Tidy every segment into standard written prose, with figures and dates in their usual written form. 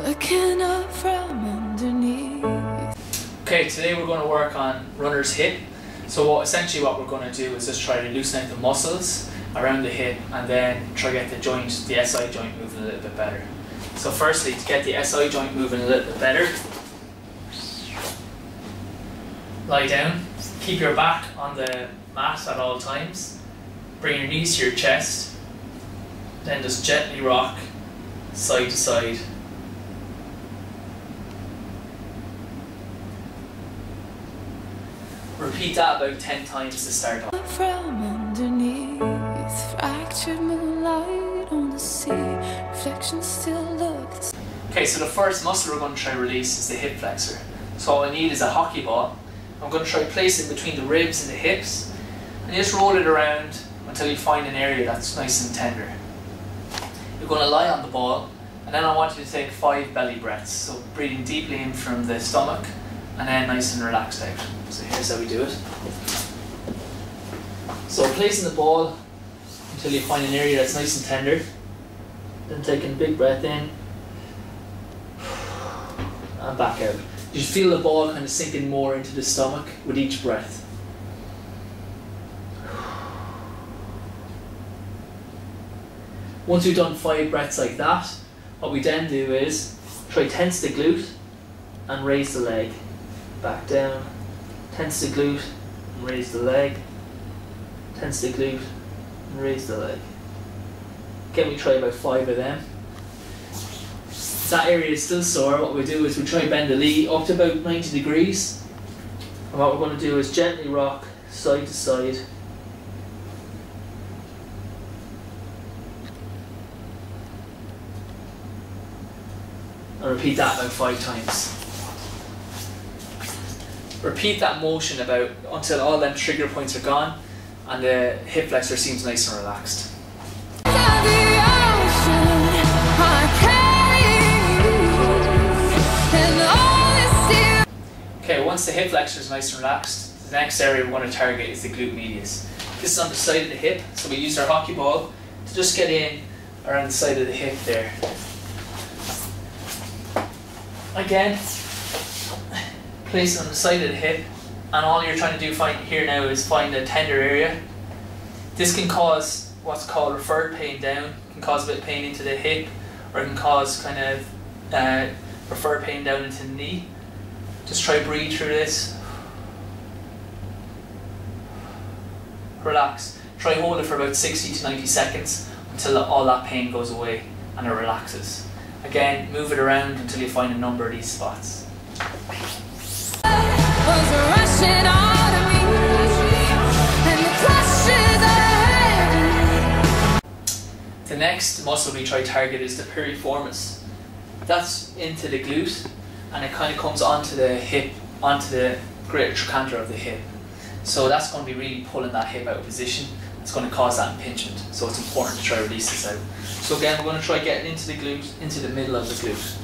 looking up from underneath. Okay, today we're going to work on runner's hip. So essentially what we're going to do is just try to loosen out the muscles around the hip and then try to get the joint, the SI joint moving a little bit better. So firstly, to get the SI joint moving a little bit better, lie down, keep your back on the mat at all times, bring your knees to your chest, then just gently rock side to side. Repeat that about 10 times to start off. From underneath, fractured moonlight on the sea, reflections still look the same. Okay, so the first muscle we're going to try to release is the hip flexor. So all I need is a hockey ball. I'm going to try to place it between the ribs and the hips, and just roll it around until you find an area that's nice and tender. You're going to lie on the ball, and then I want you to take 5 belly breaths. So breathing deeply in from the stomach, and then nice and relaxed out. So here's how we do it. So placing the ball until you find an area that's nice and tender, then taking a big breath in, and back out. You feel the ball kind of sinking more into the stomach with each breath. Once we've done 5 breaths like that, what we then do is try to tense the glute and raise the leg. Back down, tense the glute and raise the leg, tense the glute and raise the leg. Again, we try about 5 of them. If that area is still sore, what we do is we try to bend the knee up to about 90 degrees. And what we're going to do is gently rock side to side. And repeat that about 5 times. Repeat that motion about until all them trigger points are gone and the hip flexor seems nice and relaxed. Okay, once the hip flexor is nice and relaxed, the next area we're going to target is the glute medius. This is on the side of the hip, so we use our hockey ball to just get in around the side of the hip there. Again, place it on the side of the hip, and all you're trying to do here now is find a tender area. This can cause what's called referred pain down. It can cause a bit of pain into the hip, or it can cause kind of referred pain down into the knee. Just try to breathe through this. Relax. Try hold it for about 60 to 90 seconds until all that pain goes away and it relaxes. Again, move it around until you find a number of these spots. The next muscle we try to target is the piriformis. That's into the glute, and it kind of comes onto the hip, onto the greater trochanter of the hip. So that's going to be really pulling that hip out of position. It's going to cause that impingement. So it's important to try to release this out. So again, we're going to try getting into the glute, into the middle of the glute.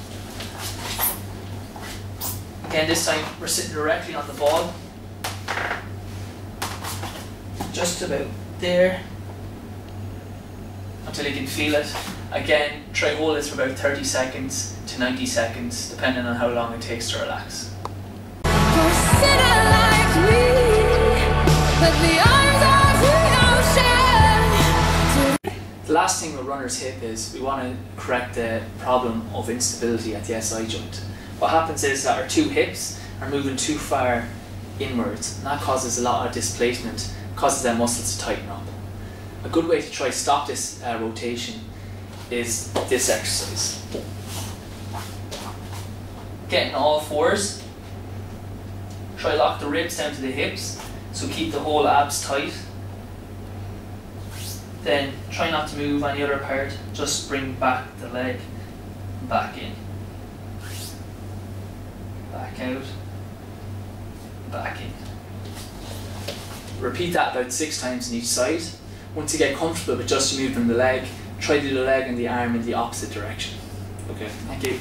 Again, this time we're sitting directly on the ball, just about there, until you can feel it. Again, try hold this for about 30 seconds to 90 seconds, depending on how long it takes to relax. The last thing with runner's hip is we want to correct the problem of instability at the SI joint. What happens is that our 2 hips are moving too far inwards, and that causes a lot of displacement, causes their muscles to tighten up. A good way to try to stop this rotation is this exercise. Getting all 4s, try lock the ribs down to the hips, so keep the whole abs tight. Then try not to move any other part, just bring back the leg, back in, back out, back in. Repeat that about 6 times on each side. Once you get comfortable with just moving the leg, try to do the leg and the arm in the opposite direction. Okay, thank you.